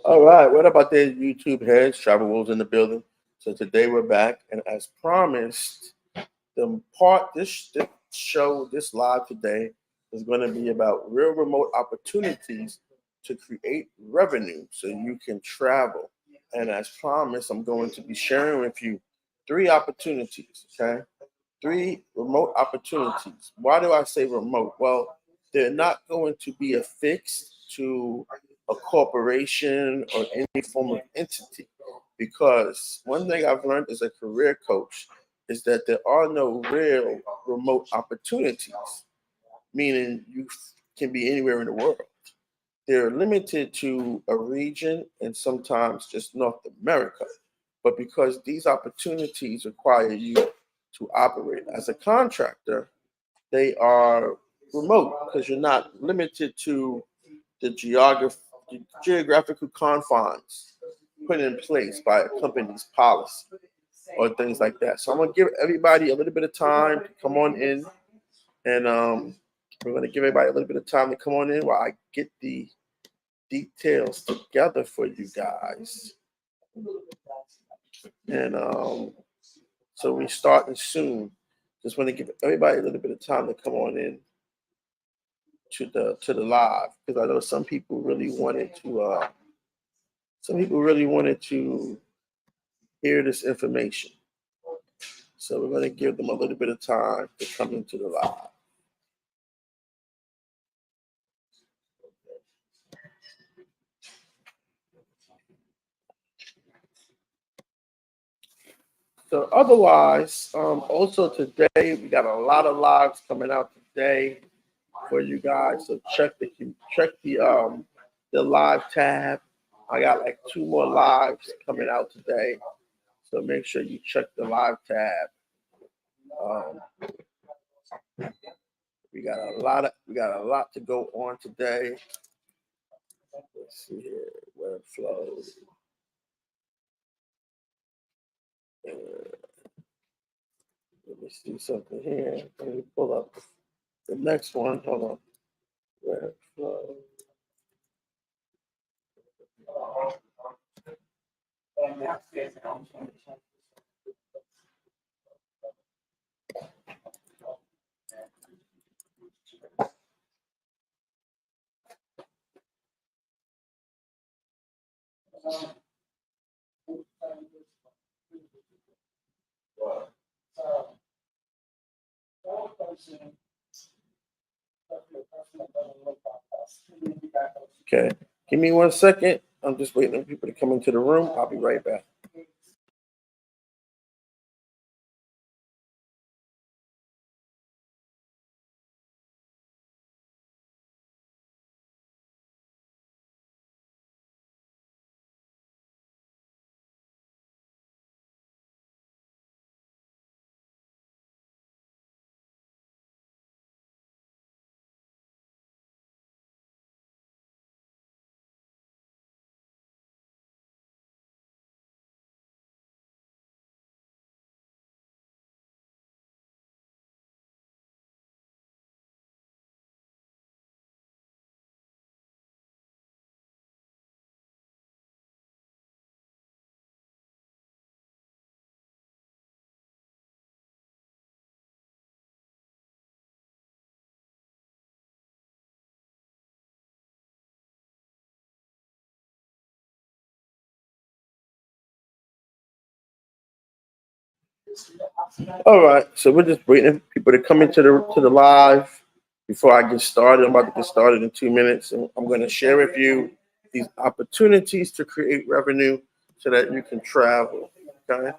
All right, what about the YouTube heads? Travel Wolves in the building. So today we're back, and as promised, this show, this live today, is going to be about real remote opportunities to create revenue so you can travel. And as promised, I'm going to be sharing with you three opportunities. Okay, three remote opportunities. Why do I say remote? Well, they're not going to be affixed to a corporation or any form of entity. Because one thing I've learned as a career coach is that there are no real remote opportunities, meaning you can be anywhere in the world. They're limited to a region and sometimes just North America. But because these opportunities require you to operate as a contractor, they are remote because you're not limited to the geographical confines put in place by a company's policy or things like that. So I'm gonna give everybody a little bit of time to come on in, and we're gonna give everybody a little bit of time to come on in while I get the details together for you guys. And so we're starting soon. Just want to give everybody a little bit of time to come on in to the live because I know some people really wanted to hear this information. So we're going to give them a little bit of time to come into the live. So otherwise, also today we got a lot of lives coming out today for you guys. So check the live tab. I got like two more lives coming out today. So make sure you check the live tab. Um, we got a lot to go on today. Let's see here where it flows. Let me see something here. Let me pull up the next one. Hold on. Where it flows. Okay, give me 1 second. I'm just waiting for people to come into the room. I'll be right back. All right, so we're just waiting for people to come into the live before I get started. I'm about to get started in 2 minutes, and I'm going to share with you these opportunities to create revenue so that you can travel. Okay.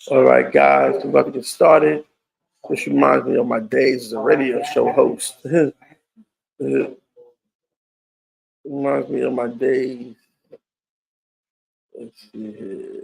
All right, guys, we're about to get started. This reminds me of my days as a radio show host. It reminds me of my days Let's see here.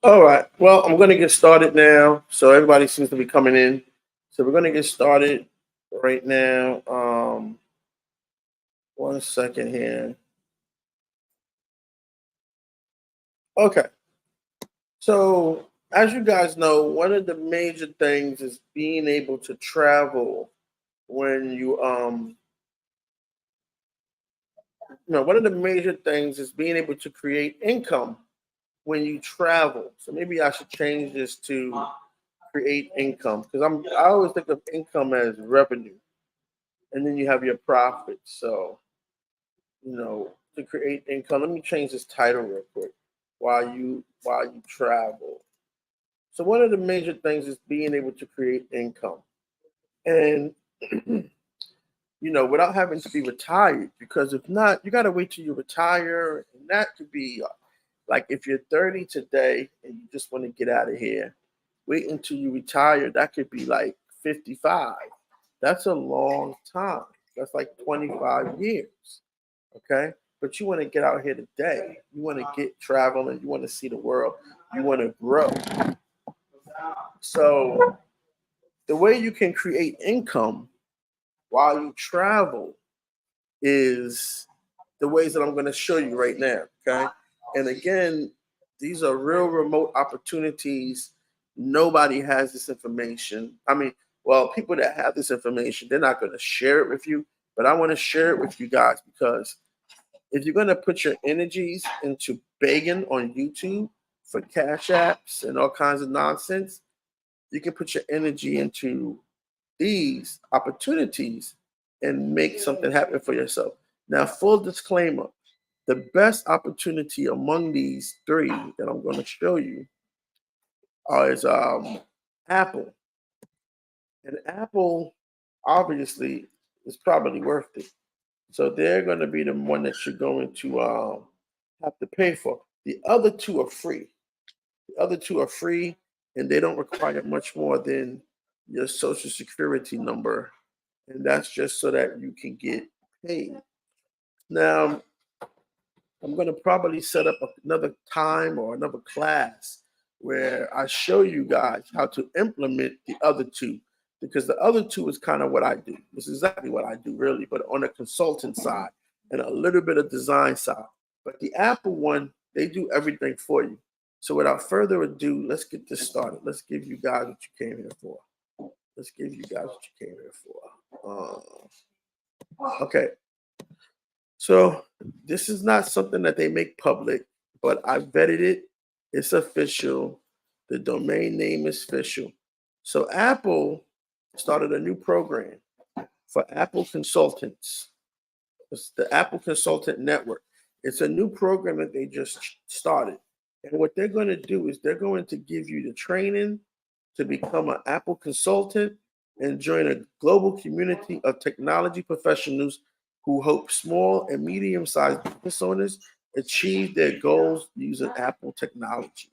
All right. Well, I'm going to get started now. So everybody seems to be coming in. So we're going to get started right now. 1 second here. Okay. So as you guys know, one of the major things is being able to travel when one of the major things is being able to create income when you travel. So maybe I should change this to create income because I always think of income as revenue, and then you have your profits. So to create income, let me change this title real quick. While you travel. So one of the major things is being able to create income, and without having to be retired. Because if not, you got to wait till you retire, and that could be like if you're 30 today and you just want to get out of here, wait until you retire. That could be like 55. That's a long time. That's like 25 years. Okay. But you want to get out here today. You want to get traveling. You want to see the world. You want to grow. So the way you can create income while you travel is the ways that I'm going to show you right now. Okay. And again, these are real remote opportunities. Nobody has this information. I mean, well, people that have this information, they're not going to share it with you, but I want to share it with you guys because if you're going to put your energies into begging on YouTube for cash apps and all kinds of nonsense, you can put your energy into these opportunities and make something happen for yourself. Now, full disclaimer, the best opportunity among these three that I'm going to show you is Apple. And Apple, obviously, is probably worth it. So they're going to be the one that you're going to have to pay for. The other two are free. The other two are free, and they don't require much more than your social security number. And that's just so that you can get paid. Now, I'm going to probably set up another time or another class where I show you guys how to implement the other two because the other two is kind of what I do. It's exactly what I do, really, but on a consultant side and a little bit of design side. But the Apple one They do everything for you. So without further ado, let's get this started. Let's give you guys what you came here for. Let's give you guys what you came here for. Okay. So this is not something that they make public, but I vetted it. It's official. The domain name is official. So Apple started a new program for Apple consultants. It's the Apple Consultant Network. It's a new program that they just started. And what they're going to do is they're going to give you the training to become an Apple consultant and join a global community of technology professionals who help small and medium-sized business owners achieve their goals using Apple technology.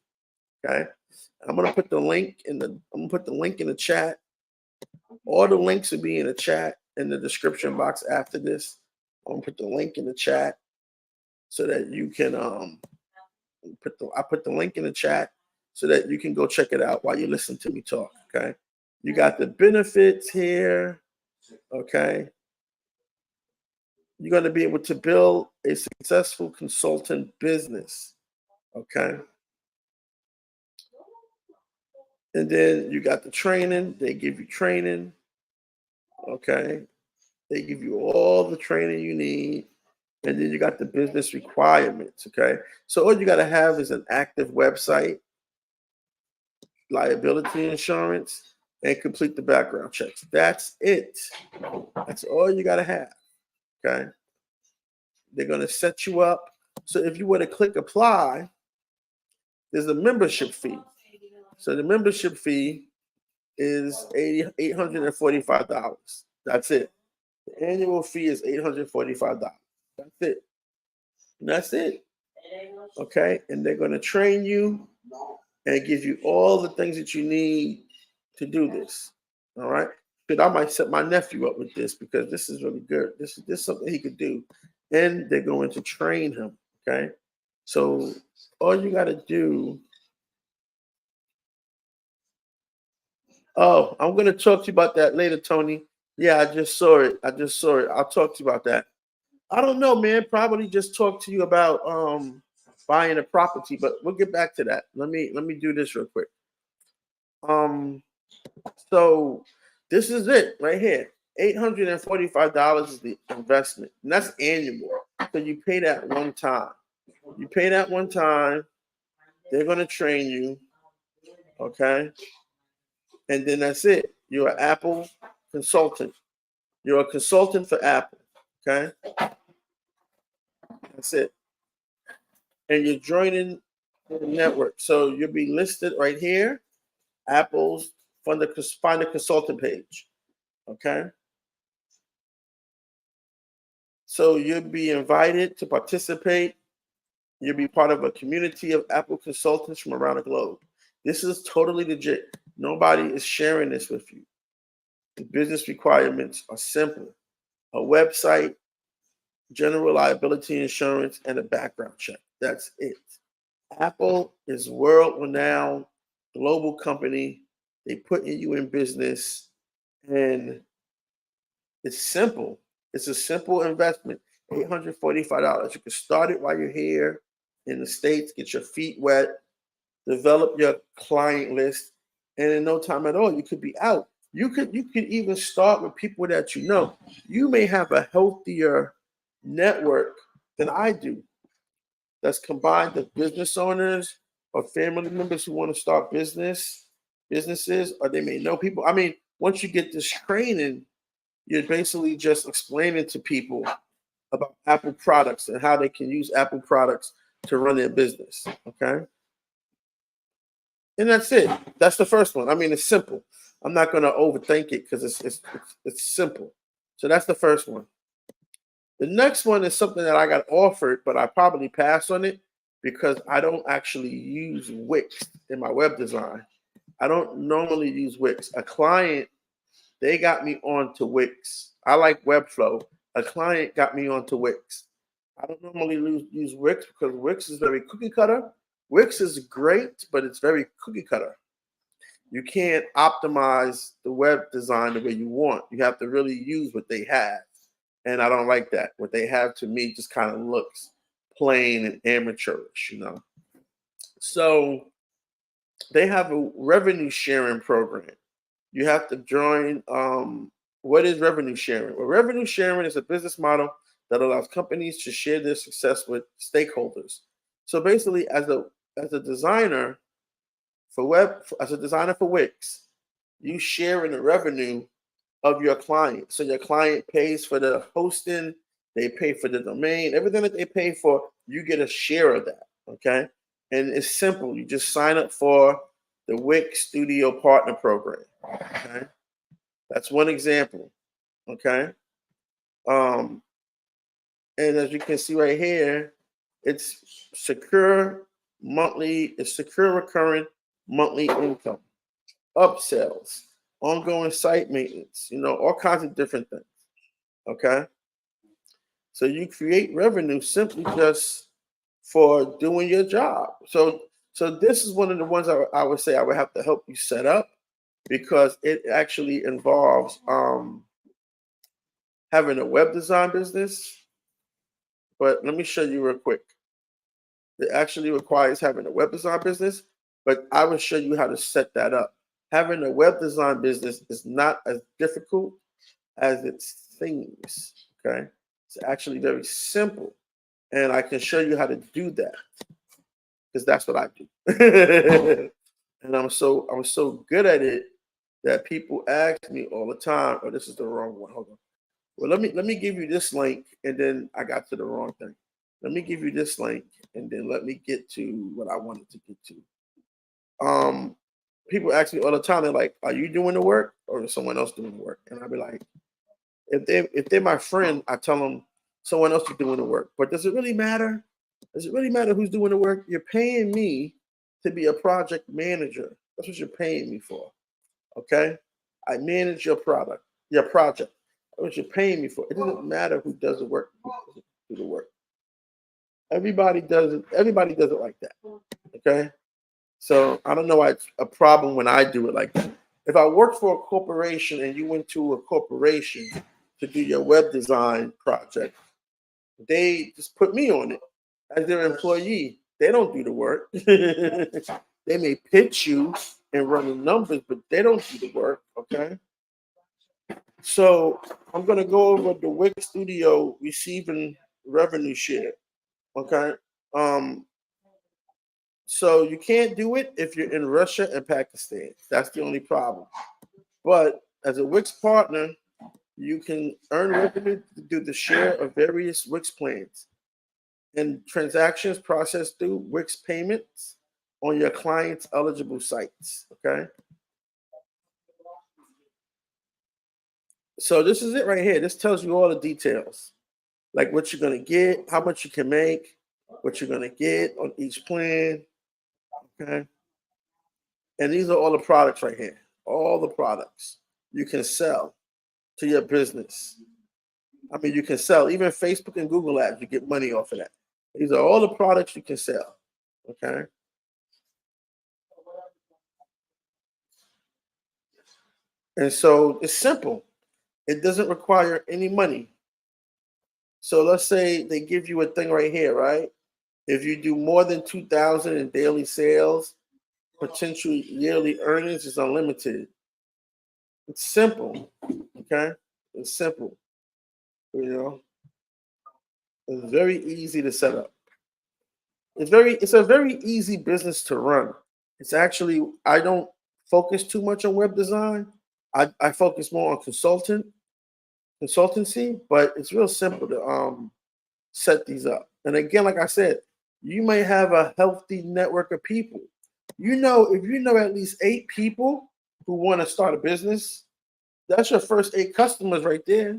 Okay, I'm gonna put the link in the chat. All the links will be in the chat in the description box after this. I'm gonna put the link in the chat so that you can I put the link in the chat so that you can go check it out while you listen to me talk. Okay, you got the benefits here. Okay, you're going to be able to build a successful consultant business. Okay, and then you got the training. They give you training. Okay, they give you all the training you need. And then you got the business requirements. Okay, so all you got to have is an active website, liability insurance, and complete the background checks. That's it. That's all you got to have. Okay, they're going to set you up. So if you were to click apply, there's a membership fee. So the membership fee is $845. That's it. The annual fee is $845. That's it. And that's it. Okay. And they're going to train you and give you all the things that you need to do this. All right. But I might set my nephew up with this because this is really good. This is something he could do. And they're going to train him. Okay. So all you got to do. Oh, I'm going to talk to you about that later, Tony. Yeah, I just saw it. I'll talk to you about that. I don't know, man. Probably just talk to you about buying a property, but we'll get back to that. Let me do this real quick. So this is it right here. $845 is the investment, and that's annual. So you pay that one time. You pay that one time. They're going to train you. Okay. And then that's it. You're an Apple consultant. You're a consultant for Apple. Okay. That's it. And you're joining the network. So you'll be listed right here. Apple's find the consultant page. Okay. So you'll be invited to participate. You'll be part of a community of Apple consultants from around the globe. This is totally legit. Nobody is sharing this with you. The business requirements are simple. A website, general liability insurance, and a background check. That's it. Apple is world-renowned global company. They putting you in business, and it's simple. It's a simple investment. $845. You can start it while you're here in the States, get your feet wet, develop your client list, and in no time at all, you could be out. You could even start with people that you know. You may have a healthier network than I do. That's combined of business owners or family members who want to start businesses, or they may know people. I mean, once you get this training, you're basically just explaining to people about Apple products and how they can use Apple products to run their business. Okay. And that's it. That's the first one. I mean, it's simple. I'm not going to overthink it because it's simple. So that's the first one. The next one is something that I got offered, but I probably passed on it because I don't actually use Wix in my web design. I don't normally use Wix. A client, they got me onto Wix. I like Webflow. A client got me onto Wix. I don't normally use Wix because Wix is very cookie cutter. Wix is great, but it's very cookie cutter. You can't optimize the web design the way you want. You have to really use what they have. And I don't like that. What they have to me just kind of looks plain and amateurish, So they have a revenue sharing program. You have to join. What is revenue sharing? Well, revenue sharing is a business model that allows companies to share their success with stakeholders. So basically, as a designer as a designer for Wix, you share in the revenue of your client. So your client pays for the hosting, they pay for the domain, everything that they pay for, you get a share of that. Okay. And it's simple. You just sign up for the Wix Studio Partner Program. Okay. That's one example. Okay. Um, and as you can see right here, it's secure recurring monthly income, upsells, ongoing site maintenance, all kinds of different things. Okay. So you create revenue simply just for doing your job. So this is one of the ones I would say I would have to help you set up because it actually involves having a web design business. But let me show you real quick. It actually requires having a web design business, but I will show you how to set that up. Having a web design business is not as difficult as it seems. Okay. It's actually very simple. And I can show you how to do that because that's what I do. And I'm so good at it that people ask me all the time, oh, this is the wrong one. Hold on. Well, let me give you this link, and then I got to the wrong thing. Let me give you this link, and then let me get to what I wanted to get to. People ask me all the time, they're like, are you doing the work or is someone else doing the work? And I'll be like, if they're my friend, I tell them someone else is doing the work. But does it really matter? Does it really matter who's doing the work? You're paying me to be a project manager. That's what you're paying me for. Okay? I manage your project. That's what you're paying me for. It doesn't matter who does the work, who doesn't do the work. Everybody does it like that. Okay? So I don't know why it's a problem when I do it like that. If I worked for a corporation and you went to a corporation to do your web design project, they just put me on it as their employee. They don't do the work. They may pitch you and run the numbers, but they don't do the work. Okay. So I'm gonna go over the Wix Studio receiving revenue share. Okay. Um, so you can't do it if you're in Russia and Pakistan. That's the only problem. But as a Wix partner, you can earn revenue to do the share of various Wix plans and transactions processed through Wix payments on your client's eligible sites. Okay. So this is it right here. This tells you all the details, like what you're going to get, how much you can make, what you're going to get on each plan. Okay. And these are all the products right here. All the products you can sell to your business. I mean, you can sell even Facebook and Google ads. You get money off of that. These are all the products you can sell. Okay. And so it's simple. It doesn't require any money. So let's say they give you a thing right here, right? If you do more than 2,000 in daily sales, potential yearly earnings is unlimited. It's simple. Okay. It's simple. You know, it's very easy to set up. It's a very easy business to run. It's actually I don't focus too much on web design. I focus more on consultancy, but it's real simple to set these up. And again, like I said, you may have a healthy network of people. If you know at least 8 people who want to start a business, that's your first 8 customers right there.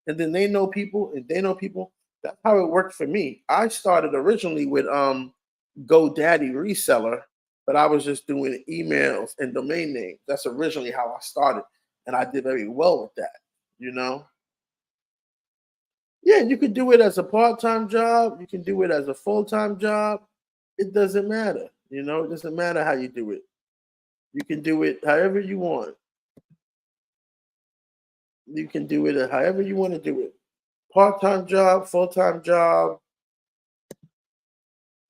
And then they know people and they know people. That's how it worked for me. I started originally with GoDaddy reseller, but I was just doing emails and domain names. That's originally how I started. And I did very well with that, you know? Yeah, you can do it as a part-time job. You can do it as a full-time job. It doesn't matter. It doesn't matter how you do it. You can do it however you want. You can do it however you want to do it. Part-time job, full-time job.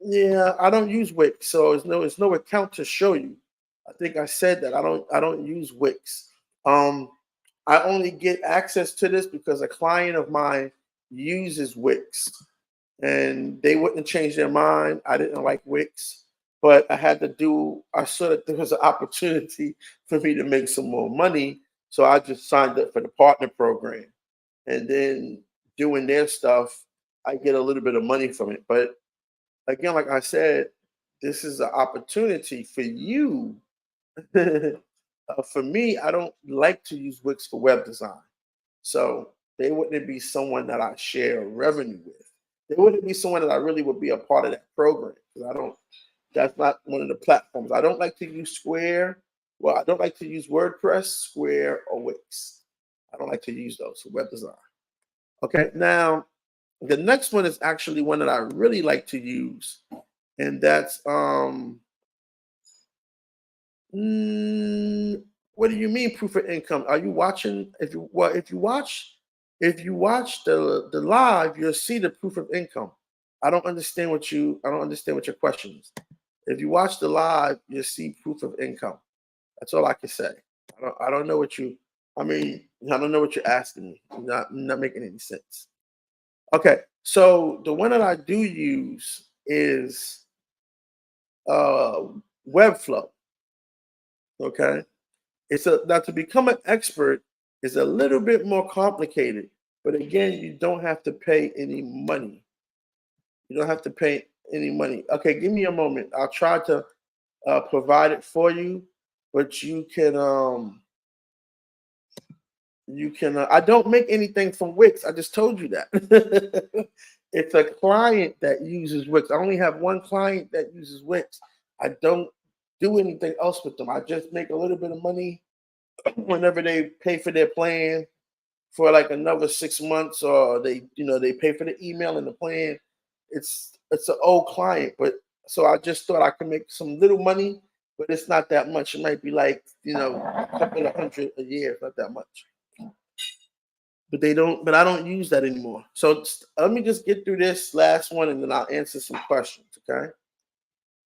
Yeah, I don't use Wix, so it's no account to show you. I think I said that I don't use Wix. Um, I only get access to this because a client of mine uses Wix, and they wouldn't change their mind. I didn't like Wix, but I had to do. I saw that there was an opportunity for me to make some more money, so I just signed up for the partner program, and then doing their stuff, I get a little bit of money from it, but again, like I said, this is an opportunity for you. For me, I don't like to use Wix for web design. So they wouldn't be someone that I share revenue with. They wouldn't be someone that I really would be a part of that program. Because I don't, that's not one of the platforms. I don't like to use Square. Well, I don't like to use WordPress, Square, or Wix. I don't like to use those for web design. Okay, now the next one is actually one that I really like to use, and that's what do you mean proof of income? Are you watching? If you watch the live, you'll see the proof of income. I don't understand what your question is. If you watch the live, you'll see proof of income. That's all I can say. I don't know what you I mean, I don't know what you're asking me. Not making any sense. Okay, so the one that I do use is uh Webflow. Okay, it's a now to become an expert is a little bit more complicated, but again, you don't have to pay any money. You don't have to pay any money. Okay, give me a moment. I'll try to provide it for you, but you can. I don't make anything from Wix. I just told you that. It's a client that uses Wix. I only have one client that uses Wix. I don't do anything else with them. I just make a little bit of money whenever they pay for their plan for like another 6 months, or they pay for the email and the plan. It's an old client, but so I just thought I could make some little money, but it's not that much. It might be like a couple of hundred a year, it's not that much. But I don't use that anymore. So let me just get through this last one and then I'll answer some questions. Okay.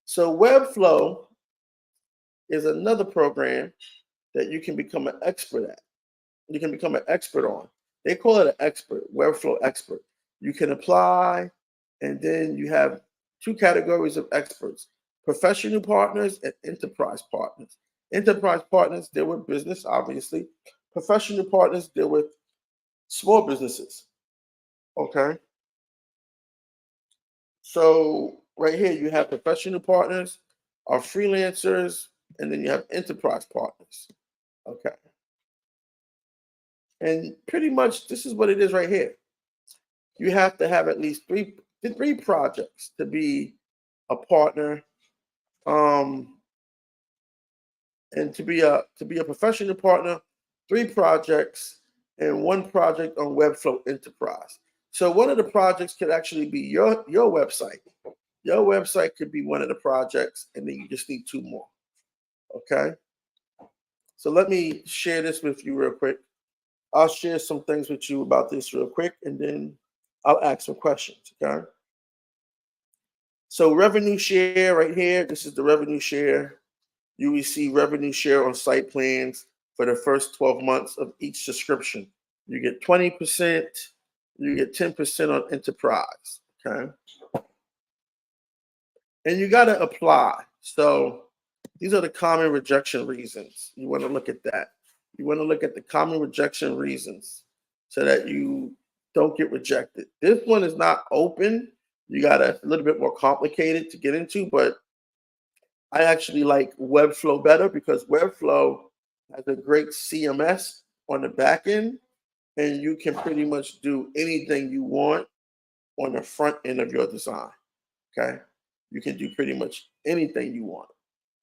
So Webflow is another program that you can become an expert at. You can become an expert on. They call it an expert, Webflow expert. You can apply, and then you have two categories of experts: professional partners and enterprise partners. Enterprise partners deal with business, obviously. Professional partners deal with small businesses. Okay. So right here you have professional partners, are freelancers, and then you have enterprise partners. Okay. And pretty much this is what it is right here. You have to have at least three projects to be a partner, um, and to be a professional partner, three projects and one project on Webflow Enterprise. So one of the projects could actually be your website. Your website could be one of the projects, and then you just need two more. Okay. So let me share this with you real quick. I'll share some things with you about this real quick, and then I'll ask some questions. Okay. So revenue share right here. This is the revenue share. You receive revenue share on site plans for the first 12 months of each subscription. You get 20%, you get 10% on enterprise. Okay. And you got to apply. So these are the common rejection reasons. You want to look at that. You want to look at the common rejection reasons so that you don't get rejected. This one is not open. You got a little bit more complicated to get into, but I actually like Webflow better because Webflow has a great CMS on the back end, and you can pretty much do anything you want on the front end of your design. Okay. You can do pretty much anything you want.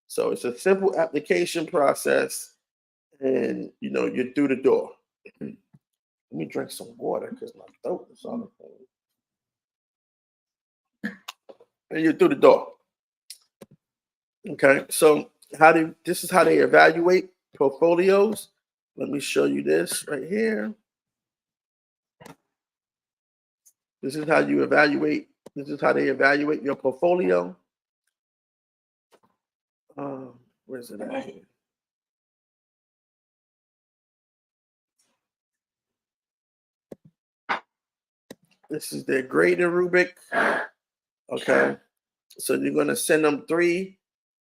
So it's a simple application process, and you're through the door. Let me drink some water because my throat is on the phone. And you're through the door. Okay. So this is how they evaluate portfolios. Let me show you this right here. This is how you evaluate This is how they evaluate your portfolio. Where's it at here? This is their grading rubric. Okay. So you're going to send them 3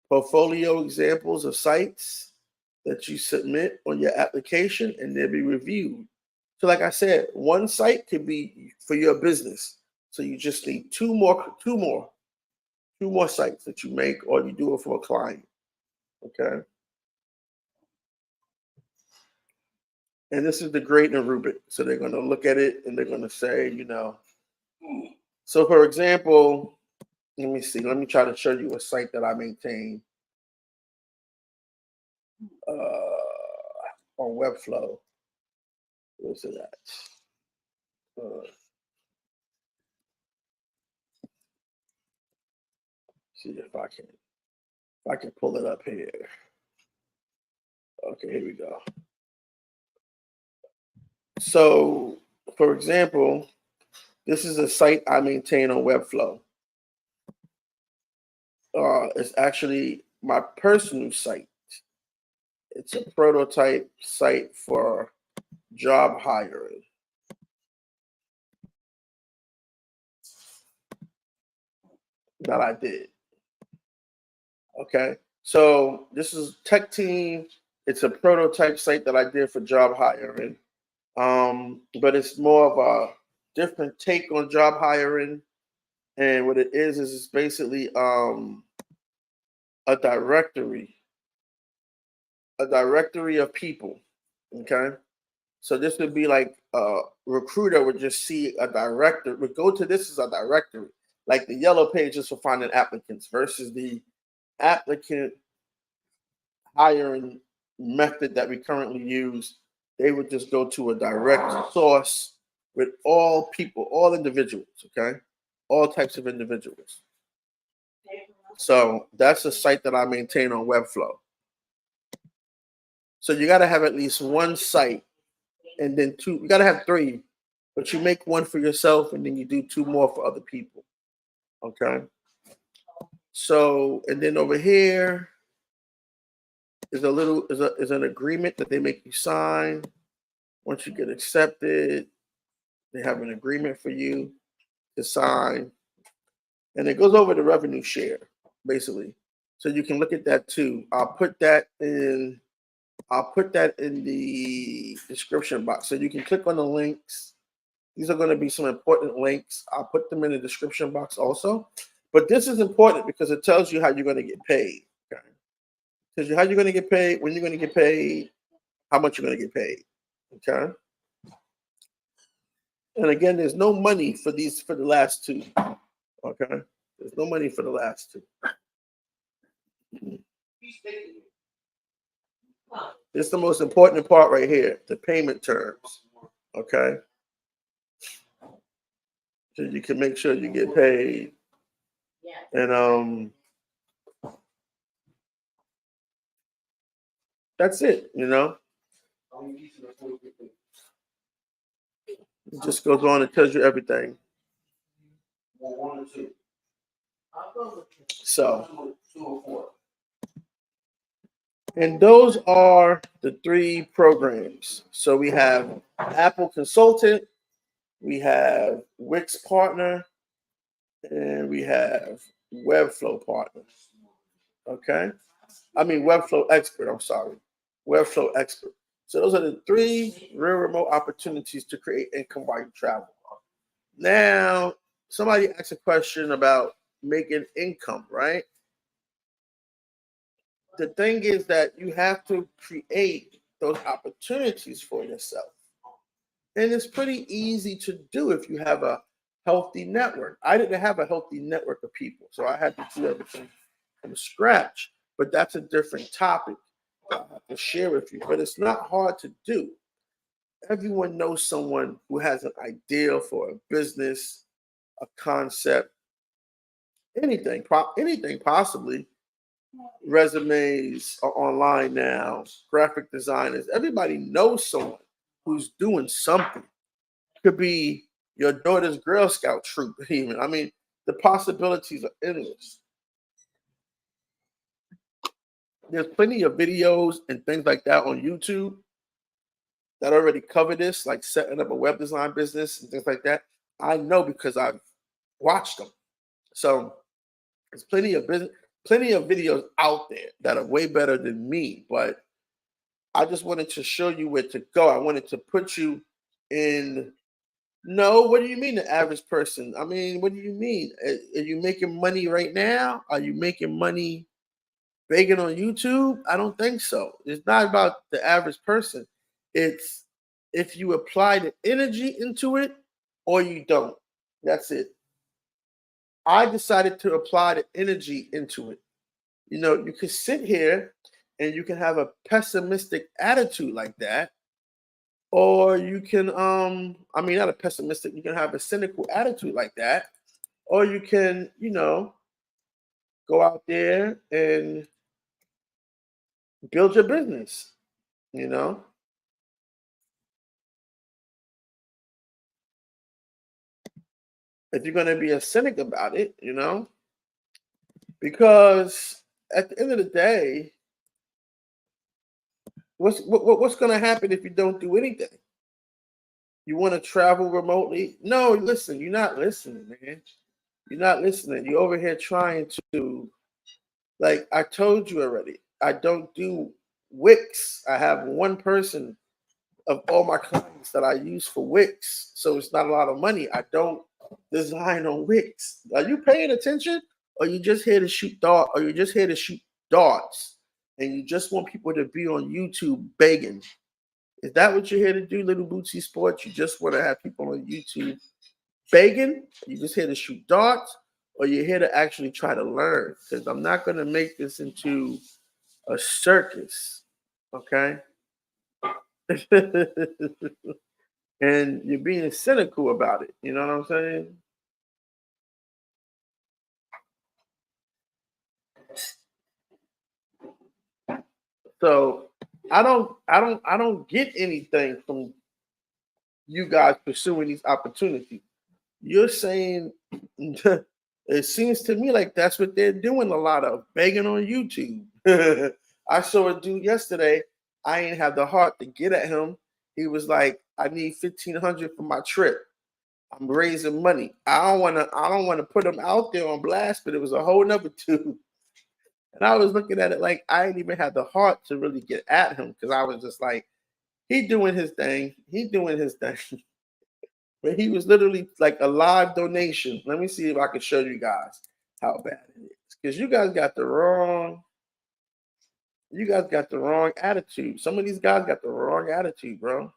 portfolio examples of sites that you submit on your application, and they'll be reviewed. So like I said, one site could be for your business. So you just need two more sites that you make, or you do it for a client. Okay. And this is the grading rubric. So they're going to look at it and they're going to say, so for example, let me see. Let me try to show you a site that I maintain on Webflow. Where's it at? See if I can pull it up here. Okay, here we go. So, for example, this is a site I maintain on Webflow. It's actually my personal site. It's a prototype site for job hiring. That I did. Okay, so this is Tech Team. It's a prototype site that I did for job hiring. But it's more of a different take on job hiring. And what it is it's basically a directory of people. Okay. So this would be like a recruiter would just see a director, would go to this as a directory, like the yellow pages for finding applicants versus the applicant hiring method that we currently use. They would just go to a direct source with all people, all individuals, okay? All types of individuals. So that's a site that I maintain on Webflow. So you got to have at least one site and then 2, you got to have 3, but you make one for yourself and then you do 2 more for other people, okay? So, and then over here is an agreement that they make you sign. Once you get accepted, they have an agreement for you to sign. And it goes over the revenue share, basically. So you can look at that too. I'll put that in the description box. So you can click on the links. These are going to be some important links. I'll put them in the description box also. But this is important because it tells you how you're going to get paid. Okay? It tells you how you're going to get paid, when you're going to get paid, how much you're going to get paid. Okay. And again, there's no money for the last 2. Okay. There's no money for the last 2. This is the most important part right here, the payment terms. Okay. So you can make sure you get paid. And that's it, It just goes on and tells you everything. So, and those are the 3 programs. So we have Apple Consultant, we have Wix Partner, and we have Webflow Partner. Okay? I mean Webflow Expert, I'm sorry. Webflow Expert. So those are the 3 real remote opportunities to create income while you travel. Now, somebody asked a question about making income, right? The thing is that you have to create those opportunities for yourself. And it's pretty easy to do if you have a healthy network. I didn't have a healthy network of people, so I had to do everything from scratch. But that's a different topic that I have to share with you. But it's not hard to do. Everyone knows someone who has an idea for a business, a concept, anything possibly. Resumes are online now, graphic designers. Everybody knows someone who's doing something. Could be your daughter's Girl Scout troop, even. I mean, the possibilities are endless. There's plenty of videos and things like that on YouTube that already cover this, like setting up a web design business and things like that. I know because I've watched them. So there's plenty of videos out there that are way better than me. But I just wanted to show you where to go. I wanted to put you in. No, what do you mean the average person? I mean, what do you mean? Are you making money right now? Are you making money begging on YouTube? I don't think so. It's not about the average person. It's if you apply the energy into it or you don't. That's it. I decided to apply the energy into it. You know, you can sit here and you can have a pessimistic attitude like that, or you can I mean not a pessimistic, you can have a cynical attitude like that, or you can, go out there and build your business, you know. If you're going to be a cynic about it, because at the end of the day, what's going to happen if you don't do anything? You want to travel remotely? No, listen, you're not listening, man. You're not listening. You're over here trying to, like I told you already, I don't do Wix. I have one person of all my clients that I use for Wix. So it's not a lot of money. I don't design on Wix. Are you paying attention? Or you just here to shoot dart, or you just here to shoot darts and you just want people to be on YouTube begging? Is that what you're here to do, Little Bootsy Sports? You just want to have people on YouTube begging? You just here to shoot darts? Or you're here to actually try to learn? Because I'm not going to make this into a circus, okay? And you're being cynical about it. You know what I'm saying? So I don't get anything from you guys pursuing these opportunities. You're saying it seems to me like that's what they're doing a lot of, begging on YouTube. I saw a dude yesterday. I ain't have the heart to get at him. He was like, I need 1,500 for my trip. I'm raising money. I don't wanna put him out there on blast, but it was a whole nother dude. And I was looking at it like I didn't even have the heart to really get at him because I was just like, he doing his thing. He doing his thing. But he was literally like a live donation. Let me see if I can show you guys how bad it is. Because you guys got the wrong attitude. Some of these guys got the wrong attitude, bro.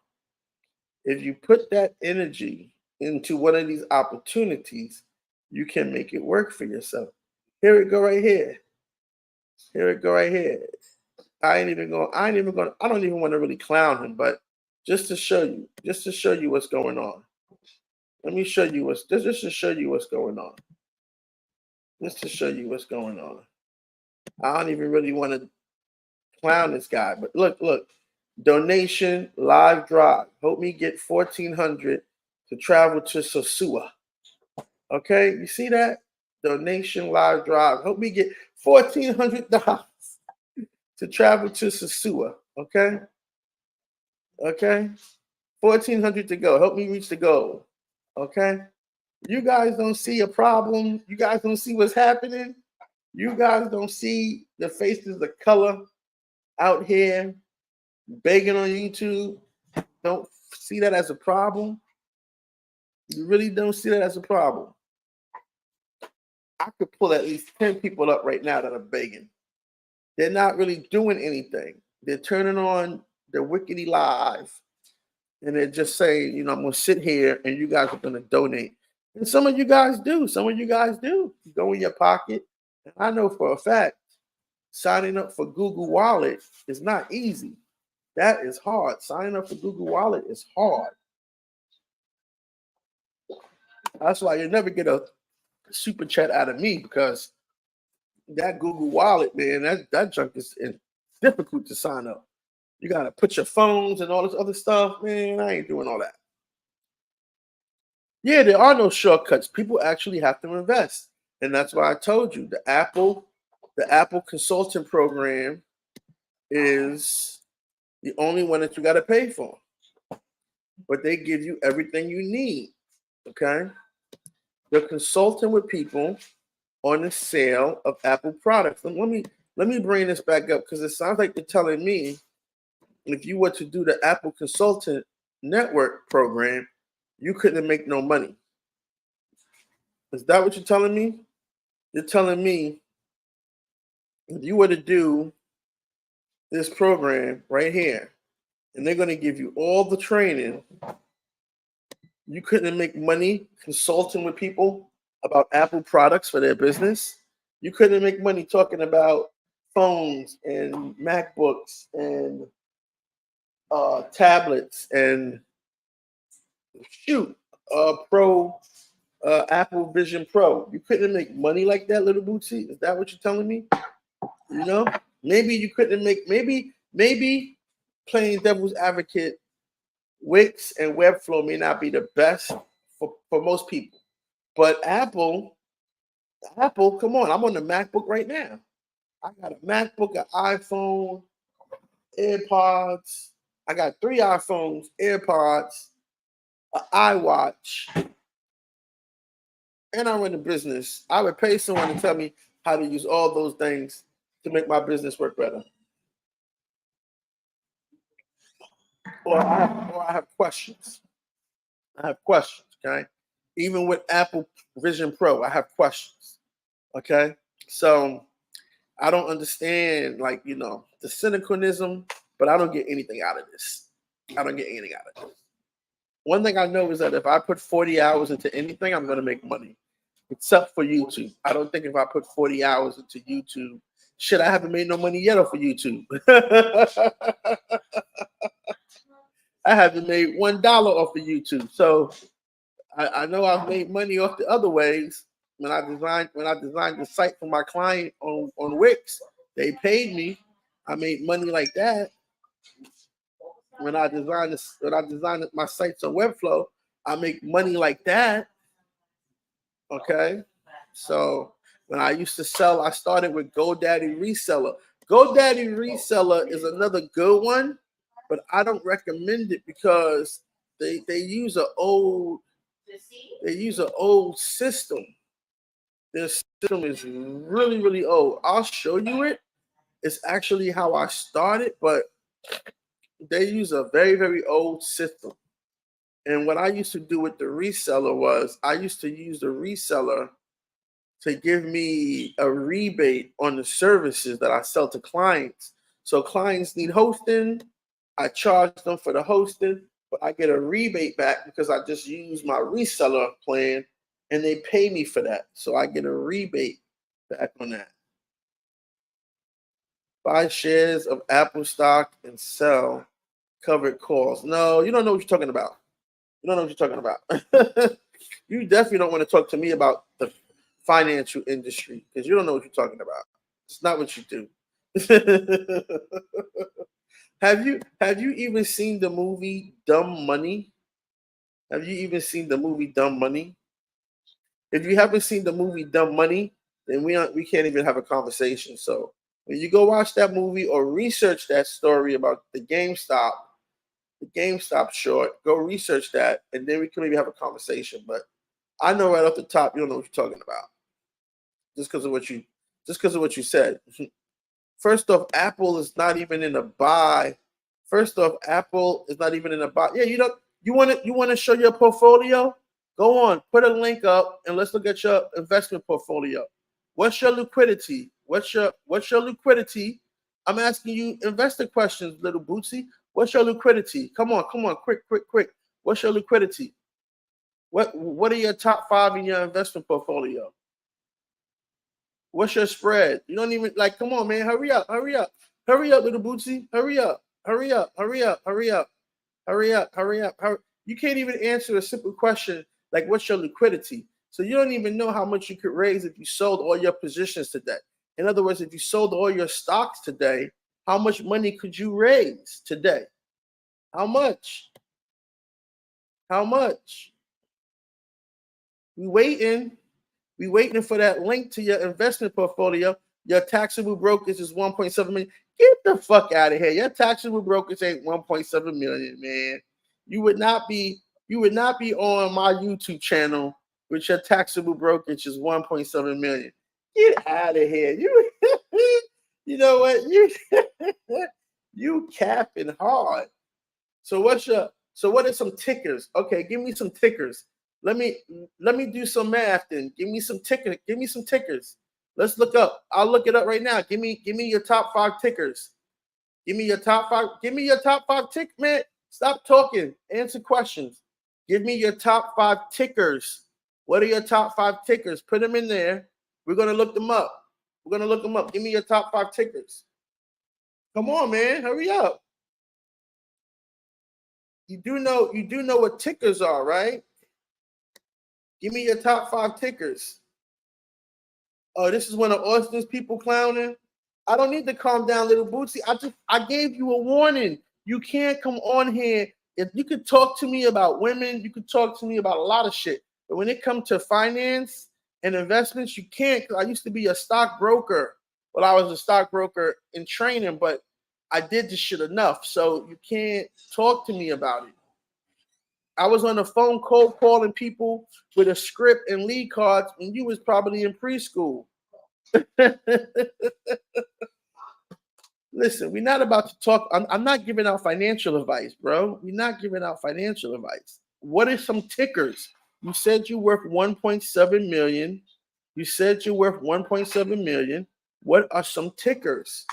If you put that energy into one of these opportunities, you can make it work for yourself. Here we go right here. Here we go right here. I don't even want to really clown him, but just to show you what's going on. Let me show you just to show you what's going on. Just to show you what's going on. I don't even really want to clown this guy, but look. Donation live drive. Help me get 1,400 to travel to Sosua. Okay, you see that? Donation live drive. Help me get $1,400 to travel to Sosua. Okay, okay. 1,400 to go. Help me reach the goal. Okay. You guys don't see a problem. You guys don't see what's happening. You guys don't see the faces of color out here begging on YouTube. Don't see that as a problem. You really don't see that as a problem. I could pull at least 10 people up right now that are begging. They're not really doing anything. They're turning on the Wickedy Live and they're just saying, I'm going to sit here and you guys are going to donate. And some of you guys do. Some of you guys do. You go in your pocket. And I know for a fact, signing up for Google Wallet is not easy. That is hard. Signing up for Google Wallet is hard. That's why you never get a super chat out of me, because that Google Wallet, man, that junk is difficult to sign up. You got to put your phones and all this other stuff, man. I ain't doing all that. Yeah, there are no shortcuts. People actually have to invest. And that's why I told you the Apple consulting program is the only one that you got to pay for. But they give you everything you need. Okay? They're consulting with people on the sale of Apple products. Let me bring this back up because it sounds like you're telling me if you were to do the Apple Consultant Network program, you couldn't make no money. Is that what you're telling me? You're telling me if you were to do this program right here, and they're going to give you all the training, you couldn't make money consulting with people about Apple products for their business. You couldn't make money talking about phones and MacBooks and tablets and Pro Apple Vision Pro. You couldn't make money like that, little bootsy. Is that what you're telling me? You know, maybe you couldn't make maybe playing devil's advocate. Wix and Webflow may not be the best for most people, but Apple, come on, I'm on the MacBook right now. I got a MacBook, an iPhone, AirPods. I got 3 iPhones, AirPods, an iWatch, and I run a business. I would pay someone to tell me how to use all those things to make my business work better. Or I have questions. I have questions, okay? Even with Apple Vision Pro, I have questions. Okay. So I don't understand, like, the cynicism, but I don't get anything out of this. I don't get anything out of this. One thing I know is that if I put 40 hours into anything, I'm going to make money, except for YouTube. I don't think if I put 40 hours into YouTube, shit, I haven't made no money yet off of YouTube. I haven't made $1 off of YouTube. So I know I've made money off the other ways. When I designed the site for my client on Wix, they paid me. I made money like that. When I designed my sites on Webflow, I make money like that. Okay, so when I used to sell, I started with GoDaddy Reseller. GoDaddy Reseller is another good one, but I don't recommend it because they use an old system. Their system is really, really old. I'll show you it. It's actually how I started, but they use a very, very old system. And what I used to do with the reseller was I used to use the reseller to give me a rebate on the services that I sell to clients. So clients need hosting, I charge them for the hosting, but I get a rebate back because I just use my reseller plan and they pay me for that. So I get a rebate back on that. Buy shares of Apple stock and sell covered calls. No, you don't know what you're talking about. You don't know what you're talking about. You definitely don't want to talk to me about the financial industry because you don't know what you're talking about. It's not what you do. Have you even seen the movie Dumb Money? Have you even seen the movie Dumb Money? If you haven't seen the movie Dumb Money, then we can't even have a conversation. So when you go watch that movie or research that story about the GameStop short, go research that, and then we can maybe have a conversation. But I know right off the top you don't know what you're talking about. Just because of what you said. First off, Apple is not even in a buy. First off, Apple is not even in a buy. Yeah, you want to show your portfolio? Go on, put a link up and let's look at your investment portfolio. What's your liquidity? What's your liquidity? I'm asking you investor questions, little Bootsy. What's your liquidity? Come on, quick. What's your liquidity? What are your top 5 in your investment portfolio? What's your spread? You don't even come on, man. Hurry up, little Bootsy. Hurry up. You can't even answer a simple question like what's your liquidity? So you don't even know how much you could raise if you sold all your positions today. In other words, if you sold all your stocks today, how much money could you raise today? How much? We waiting for that link to your investment portfolio. Your taxable brokerage is 1.7 million. Get the fuck out of here. Your taxable brokerage ain't 1.7 million, man. You would not be on my YouTube channel with your taxable brokerage is 1.7 million. Get out of here. You know what? You capping hard. So what are some tickers? Okay, give me some tickers. Let me do some math then. Give me some tickers. Let's look up. I'll look it up right now. Give me your top 5 tickers. Give me your top 5 tick, man. Stop talking. Answer questions. Give me your top 5 tickers. What are your top 5 tickers? Put them in there. We're gonna look them up. Give me your top 5 tickers. Come on, man. Hurry up. You do know what tickers are, right? Give me your top 5 tickers. Oh, this is one of Austin's people clowning. I don't need to calm down, little Bootsy. I gave you a warning. You can't come on here. If you could talk to me about women, you could talk to me about a lot of shit. But when it comes to finance and investments, you can't. Because I used to be a stockbroker. Well, I was a stockbroker in training, but I did this shit enough. So you can't talk to me about it. I was on the phone cold calling people with a script and lead cards when you was probably in preschool. Listen, we're not about to talk. I'm not giving out financial advice, bro. We're not giving out financial advice. What are some tickers? You said you're worth 1.7 million. You said you're worth 1.7 million. What are some tickers?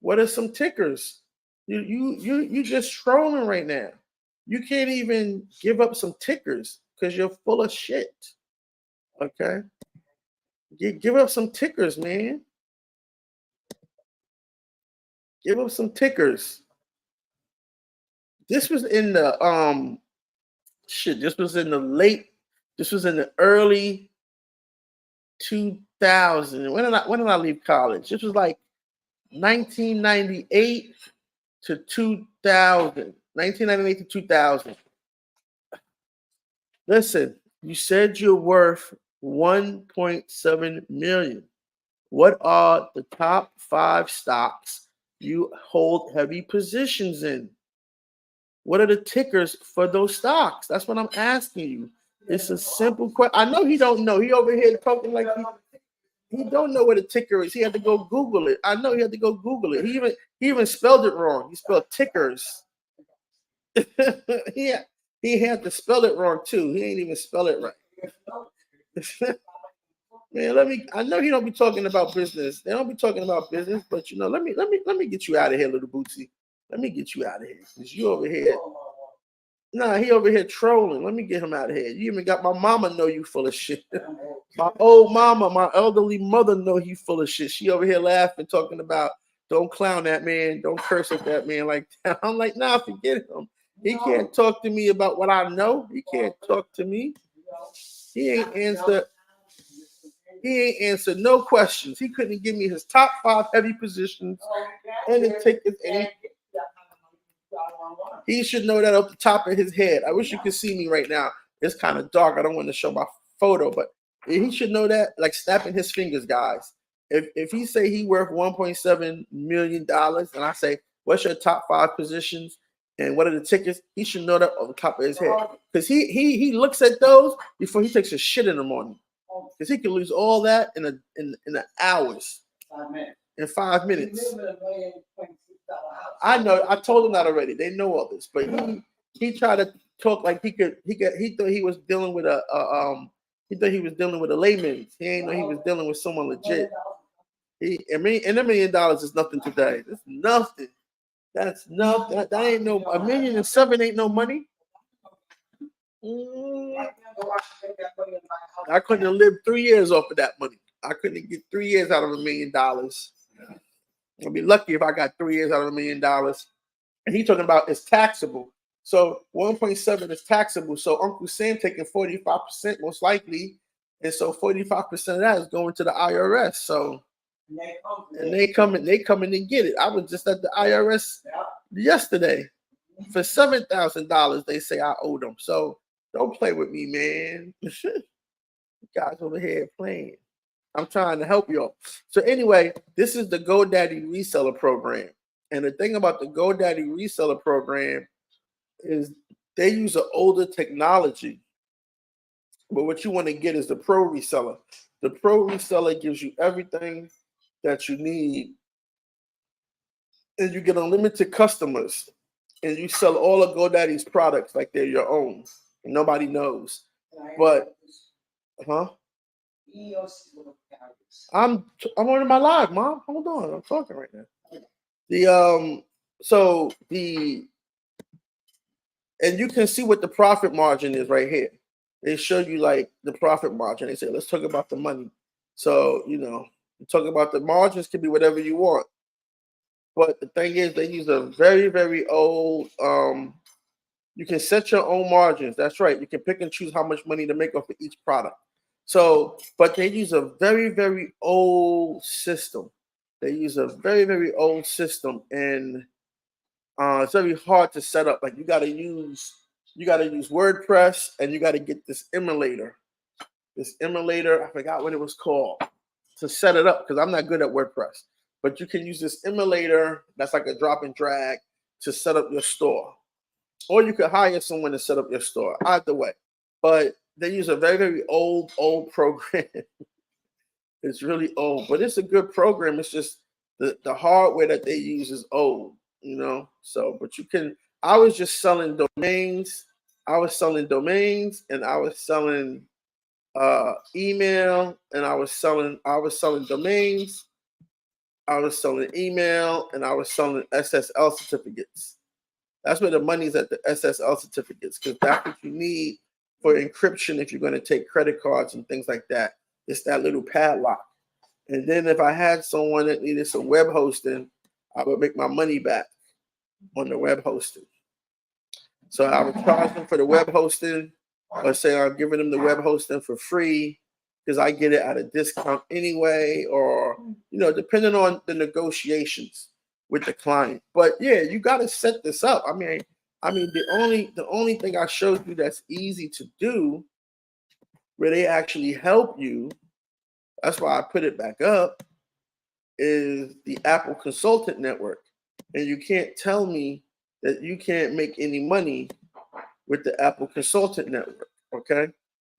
What are some tickers? You just trolling right now. You can't even give up some tickers because you're full of shit. Okay? Give up some tickers, man. Give up some tickers. This was in the this was in the early 2000. When did I leave college? This was like 1998 to 2000. 1998 to 2000. Listen, you said you're worth 1.7 million. What are the top 5 stocks you hold heavy positions in? What are the tickers for those stocks? That's what I'm asking you. It's a simple question. I know he don't know. He over here talking like he don't know what a ticker is. He had to go Google it. I know he had to go Google it. He even spelled it wrong. He spelled tickers. he had to spell it wrong too. He ain't even spell it right. Man, I know he don't be talking about business. They don't be talking about business, but let me get you out of here, little Bootsy. Let me get you out of here. Because you over here. Nah, he over here trolling. Let me get him out of here. You even got my mama know you full of shit. My old mama, my elderly mother know you full of shit. She over here laughing, talking about don't clown that man, don't curse at that man like that. I'm like, nah, forget him. He can't talk to me about what I know. He can't talk to me. He ain't answered no questions. He couldn't give me his top 5 heavy positions and the tickets. He should know that off the top of his head. I wish you could see me right now. It's kind of dark. I don't want to show my photo, but he should know that, like snapping his fingers, guys. If he say he worth $1.7 million, and I say, what's your top 5 positions and what are the tickets? He should know that off the top of his head. Because he looks at those before he takes a shit in the morning. Because he can lose all that in the hours. 5 minutes. In 5 minutes. I know. I told him that already. They know all this, but he tried to talk like he thought he was dealing with he thought he was dealing with a layman. He ain't know he was dealing with someone legit. And $1 million is nothing today. That's nothing. That's nothing. That ain't no $1.7 million ain't no money. I couldn't have lived 3 years off of that money. I couldn't get 3 years out of $1 million. I'd be lucky if I got 3 years out of $1 million. And he's talking about it's taxable. So 1.7 is taxable. So Uncle Sam taking 45% most likely. And so 45% of that is going to the IRS. So they come in and get it. I was just at the IRS yesterday. For $7,000, they say I owe them. So don't play with me, man. guys over here playing. I'm trying to help y'all. So anyway, this is the GoDaddy reseller program. And the thing about the GoDaddy reseller program is they use an older technology. But what you want to get is the pro reseller. The pro reseller gives you everything that you need. And you get unlimited customers. And you sell all of GoDaddy's products like they're your own. And nobody knows. But, I'm on my live, Mom. Hold on. I'm talking right now. And you can see what the profit margin is right here. They show you like the profit margin. They say, let's talk about the money. So, talk about the margins can be whatever you want. But the thing is, they use a very, very old, you can set your own margins. That's right. You can pick and choose how much money to make off of each product. So, but they use a very, very old system. They use a very, very old system, and it's very hard to set up. Like you gotta use WordPress, and you gotta get this emulator. I forgot what it was called to set it up because I'm not good at WordPress. But you can use this emulator that's like a drop and drag to set up your store. Or you could hire someone to set up your store, either way. But they use a very, very old program. It's really old, but it's a good program. It's just the hardware that they use is old, So, but I was just selling domains. I was selling domains, and I was selling email, and I was selling domains. I was selling email, and I was selling SSL certificates. That's where the money's at, the SSL certificates, because that's what you need for encryption if you're going to take credit cards and things like that. It's that little padlock. And then if I had someone that needed some web hosting, I would make my money back on the web hosting. So I would charge them for the web hosting, or say I'm giving them the web hosting for free because I get it at a discount anyway, or, depending on the negotiations with the client. But yeah, you got to set this up. I mean, the only thing I showed you that's easy to do, where they actually help you, that's why I put it back up, is the Apple Consultant Network. And you can't tell me that you can't make any money with the Apple Consultant Network, okay?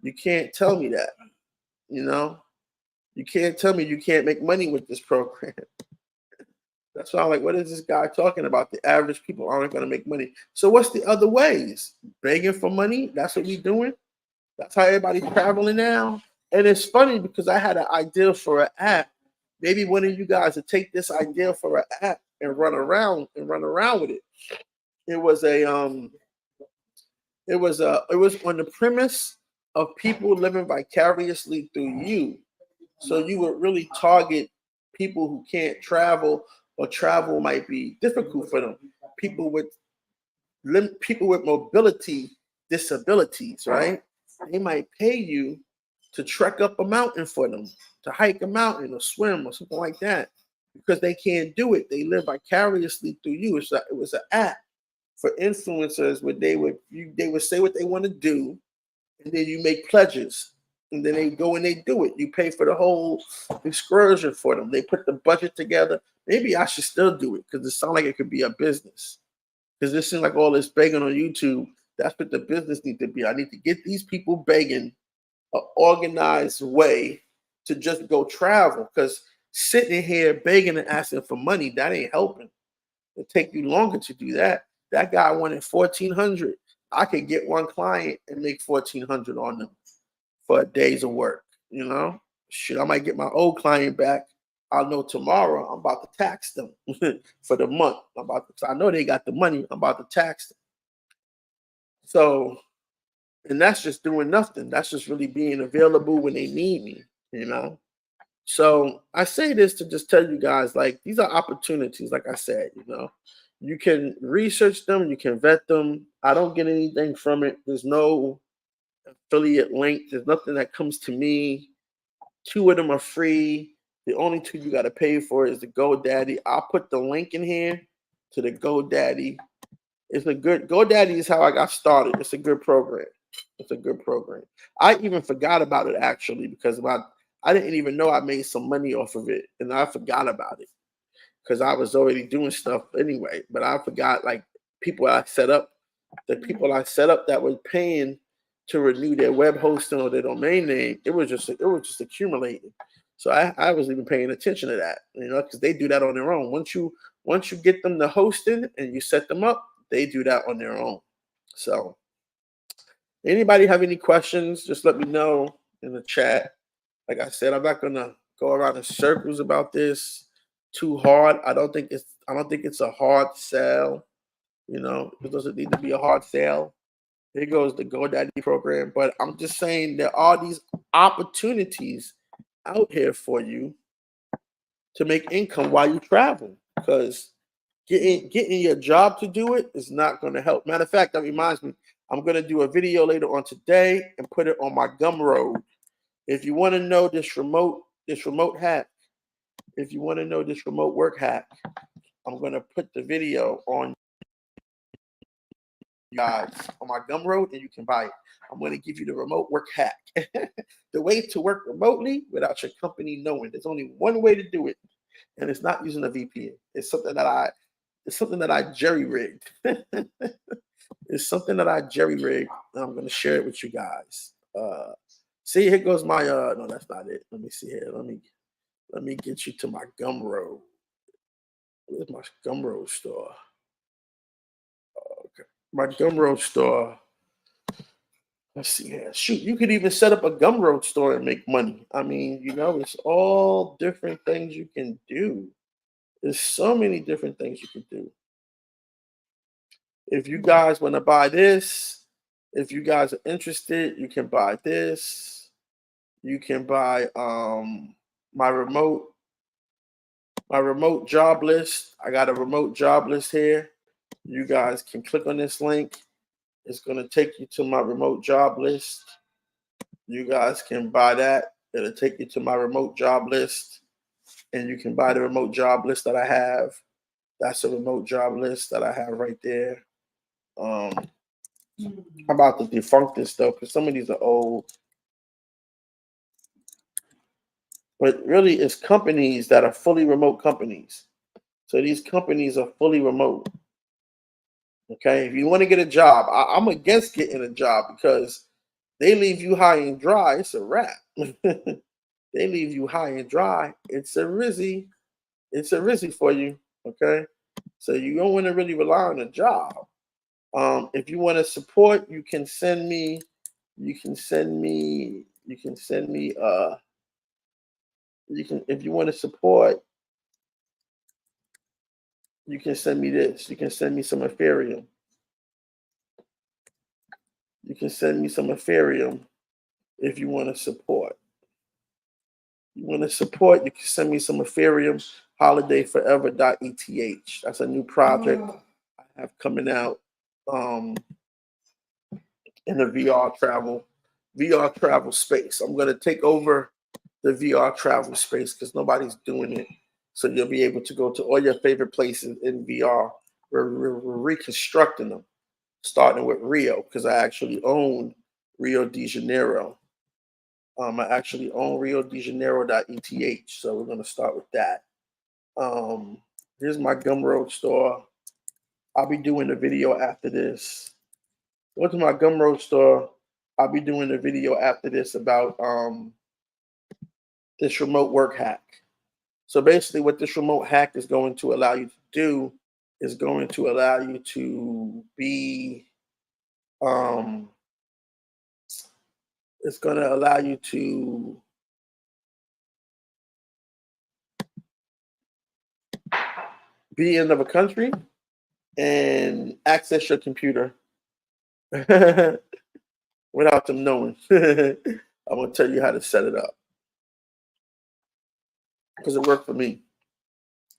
You can't tell me that, You can't tell me you can't make money with this program. That's why I'm like, what is this guy talking about? The average people aren't going to make money. So what's the other ways? Begging for money? That's what we doing? That's how everybody's traveling now? And it's funny because I had an idea for an app. Maybe one of you guys would take this idea for an app and run around with it. It was on the premise of people living vicariously through you. So you would really target people who can't travel, or travel might be difficult for them. People with mobility disabilities, right? They might pay you to trek up a mountain for them, to hike a mountain or swim or something like that, because they can't do it. They live vicariously through you. It was an app for influencers where they would say what they want to do, and then you make pledges, and then they go and they do it. You pay for the whole excursion for them. They put the budget together. Maybe I should still do it because it sounds like it could be a business. Because it seems like all this begging on YouTube, that's what the business needs to be. I need to get these people begging an organized way to just go travel, because sitting here begging and asking for money, that ain't helping. It'll take you longer to do that. That guy wanted $1,400. I could get one client and make $1,400 on them for days of work. Shit, I might get my old client back. I'll know tomorrow I'm about to tax them for the month. I know they got the money. I'm about to tax them. So, and that's just doing nothing. That's just really being available when they need me, So I say this to just tell you guys, like, these are opportunities, like I said, You can research them, you can vet them. I don't get anything from it. There's no affiliate link. There's nothing that comes to me. 2 of them are free. The only 2 you got to pay for is the GoDaddy. I'll put the link in here to the GoDaddy. GoDaddy is how I got started. It's a good program. It's a good program. I even forgot about it actually because I didn't even know I made some money off of it, and I forgot about it because I was already doing stuff anyway. But I forgot like people I set up, the people I set up that were paying to renew their web hosting or their domain name. It was just accumulating. So I wasn't even paying attention to that, because they do that on their own. Once you get them the hosting and you set them up, they do that on their own. So anybody have any questions, just let me know in the chat. Like I said, I'm not gonna go around in circles about this too hard. I don't think it's a hard sell. It doesn't need to be a hard sale. Here goes the GoDaddy program. But I'm just saying there are these opportunities out here for you to make income while you travel. Because getting your job to do it is not going to help. Matter of fact, that reminds me, I'm going to do a video later on today and put it on my Gumroad. If you want to know this remote hack, if you want to know this remote work hack, I'm going to put the video on guys on my Gumroad and you can buy it. I'm going to give you the remote work hack. The way to work remotely without your company knowing. There's only one way to do it, and it's not using a VPN. It's something that I jerry-rigged. It's something that I jerry-rigged, and I'm going to share it with you guys. See, here goes my no, that's not it. Let me see here. Let me get you to my Gumroad. Where's my Gumroad store? Okay. My Gumroad store. Let's see here. Shoot, you could even set up a Gumroad store and make money. I mean, it's all different things you can do. There's so many different things you can do. If you guys want to buy this, if you guys are interested, you can buy this. You can buy my remote job list. I got a remote job list here. You guys can click on this link. It's going to take you to my remote job list. You guys can buy that. It'll take you to my remote job list. And you can buy the remote job list that I have. That's a remote job list that I have right there. I'm about to defunct this stuff because some of these are old. But really, it's companies that are fully remote companies. So these companies are fully remote. Okay, if you want to get a job, I'm against getting a job because they leave you high and dry. It's a wrap. They leave you high and dry. It's a rizzy. It's a rizzy for you. Okay, so you don't want to really rely on a job. If you want to support, you can send me. If you want to support, you can send me this. You can send me some Ethereum. You can send me some Ethereum if you want to support. You want to support, you can send me some Ethereum, holidayforever.eth. That's a new project I have coming out in the VR travel space. I'm going to take over the VR travel space because nobody's doing it. So you'll be able to go to all your favorite places in VR. We're reconstructing them, starting with Rio, because I actually own Rio de Janeiro. I actually own Rio de Janeiro.eth. So we're going to start with that. Here's my Gumroad store. I'll be doing a video after this. Go to my Gumroad store. I'll be doing a video after this about this remote work hack. So basically what this remote hack is going to allow you to do is going to allow you to be, it's going to allow you to be in another country and access your computer without them knowing. I'm going to tell you how to set it up because it worked for me.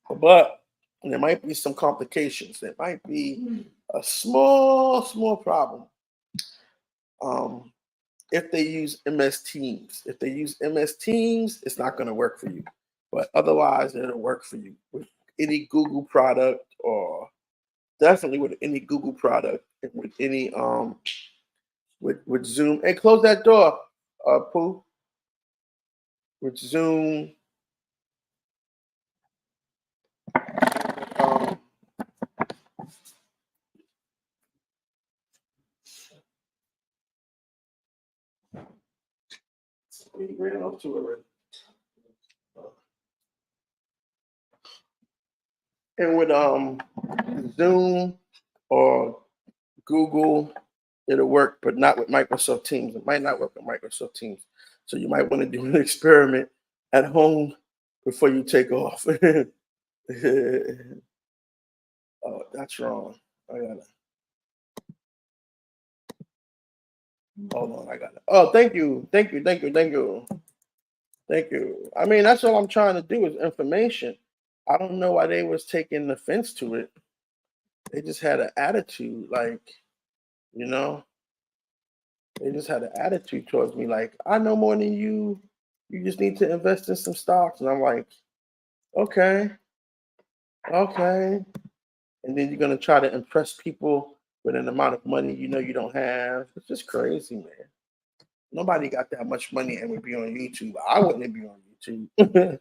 But there might be some complications. There might be a small problem. If they use MS Teams. If they use MS Teams, it's not going to work for you. But otherwise, it'll work for you with any Google product, or definitely with any Google product, and with any with Zoom. Hey, close that door, Pooh. With Zoom. Um, we ran up to it already. And with Zoom or Google, it'll work, but not with Microsoft Teams. It might not work with Microsoft Teams. So you might want to do an experiment at home before you take off. Oh, that's wrong. I gotta hold on. I got it. Oh, thank you. Thank you. Thank you. Thank you. Thank you. I mean, that's all I'm trying to do is information. I don't know why they was taking offense to it. They just had an attitude, like, you know, they just had an attitude towards me, like, I know more than you. You just need to invest in some stocks. And I'm like, okay, okay. And then you're gonna try to impress people with an amount of money you know you don't have. It's just crazy, man. Nobody got that much money and would be on YouTube. I wouldn't be on YouTube.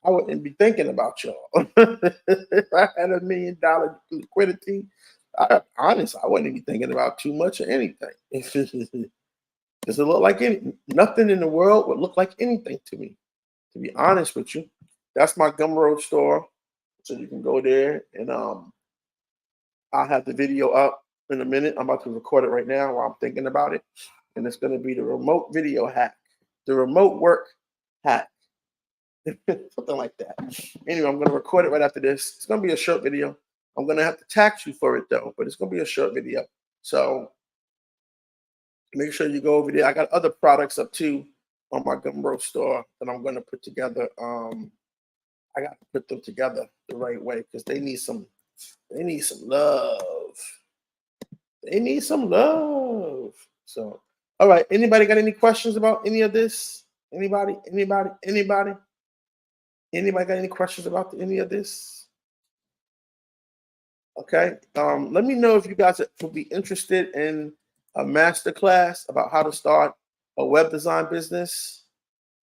I wouldn't be thinking about y'all. If I had $1 million liquidity, honest, I wouldn't be thinking about too much of anything. Does it look like nothing in the world would look like anything to me, to be honest with you. That's my Gumroad store. So you can go there and I'll have the video up in a minute. I'm about to record it right now while I'm thinking about it. And it's going to be the remote video hack, the remote work hack. Something like that. Anyway, I'm going to record it right after this. It's going to be a short video. I'm going to have to tax you for it though, but it's going to be a short video. So make sure you go over there. I got other products up too on my Gumroad store that I'm going to put together. I got to put them together the right way because they need some love. They need some love. So, all right. Anybody got any questions about any of this? Anybody? Anybody got any questions about any of this? Okay. Let me know if you guys would be interested in a master class about how to start a web design business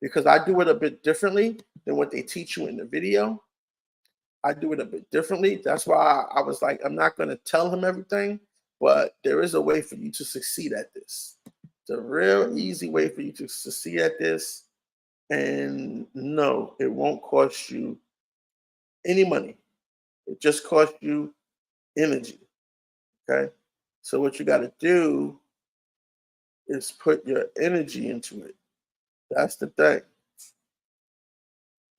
because I do it a bit differently than what they teach you in the video. I do it a bit differently. That's why I was like, I'm not going to tell him everything, but there is a way for you to succeed at this. It's a real easy way for you to succeed at this. And no, it won't cost you any money. It just costs you energy. Okay. So what you got to do is put your energy into it. That's the thing.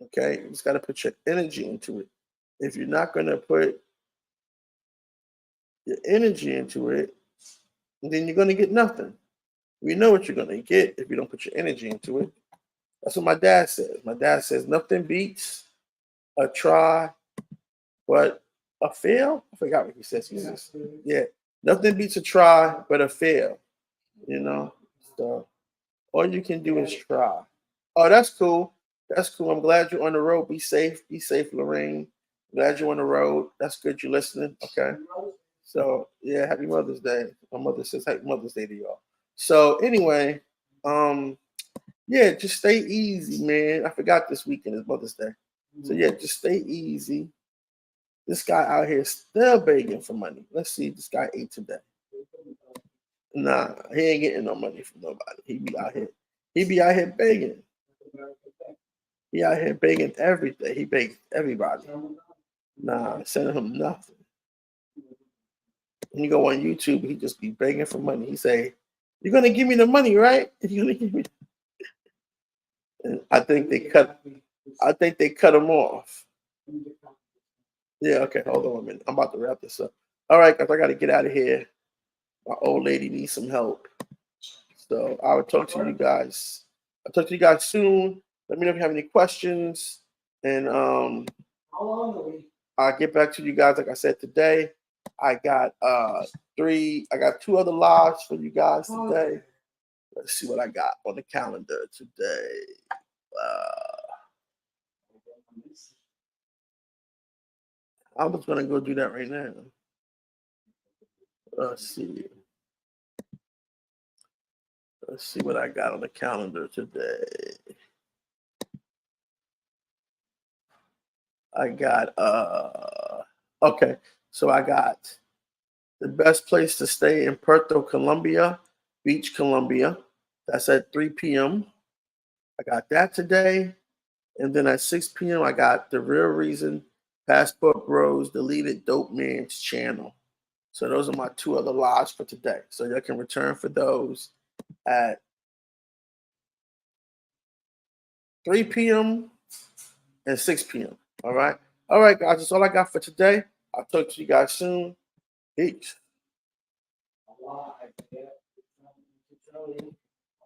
Okay. You just got to put your energy into it. If you're not going to put your energy into it, then you're going to get nothing. You know what you're going to get if you don't put your energy into it. That's what my dad says. My dad says nothing beats a try, but a fail. I forgot what he says. He says, yeah, nothing beats a try, but a fail. You know, so all you can do is try. Oh, that's cool. That's cool. I'm glad you're on the road. Be safe. Be safe, Lorraine. Glad you're on the road. That's good. You're listening. Okay. So yeah, happy Mother's Day. My mother says happy Mother's Day to y'all. So anyway, yeah, just stay easy, man. I forgot this weekend is Mother's Day. So yeah, just stay easy. This guy out here still begging for money. Let's see if this guy ate today. Nah, he ain't getting no money from nobody. He be out here. He be out here begging. He out here begging everything. He begs everybody. Nah, sending him nothing. When you go on YouTube, he just be begging for money. He say, "You're gonna give me the money, right? You're gonna give me." And I think they cut him off. Yeah, okay, hold on a minute. I'm about to wrap this up. All right, guys, I gotta get out of here. My old lady needs some help. So I will talk to you guys. I'll talk to you guys soon. Let me know if you have any questions. And I'll get back to you guys. Like I said today, I got two other lives for you guys today. Let's see what I got on the calendar today. I'm just gonna go do that right now. Let's see. Let's see what I got on the calendar today. I got okay. So I got the best place to stay in Puerto Colombia, Beach, Colombia. That's at 3 p.m. I got that today. And then at 6 p.m., I got The Real Reason, Passport Bros, Deleted Dope Man's channel. So those are my two other lives for today. So you can return for those at 3 p.m. and 6 p.m. All right. All right, guys. That's all I got for today. I'll talk to you guys soon. Peace.